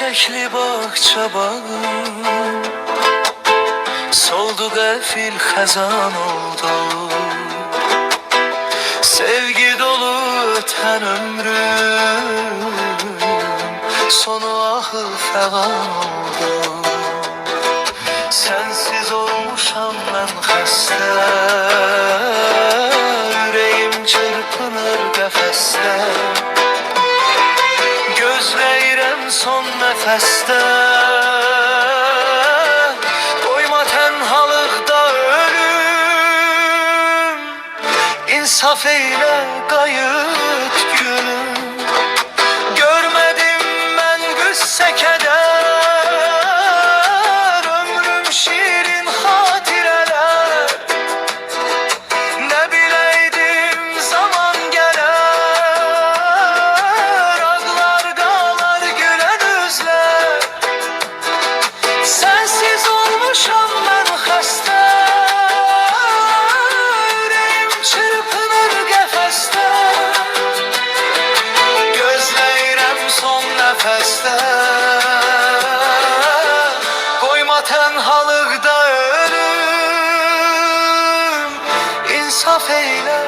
çiçekli bahçe bağım, soldu gafil xəzan oldu. Sevgi dolu öten ömrüm, sonu ahı fəğan oldu. Sensiz olmuşam ben xəstə, yüreğim çırpınır qəfəsdə. Gözləyirəm son nəfəsdə, qoyma tənhalıqda ölüm. İnsaf eylə qayıt günüm, görmədim mən qüssə kədər. Ömrüm şirin xatirələr, nə biləydim zaman gələr. Ağlar qalar gülen üzlər, sensiz olmuşam mən xəstə. Yüreğim çırpınır qəfəsdə, gözləyirəm son nəfəsdə. Qoyma tənhalıqda ölüm, insaf eylə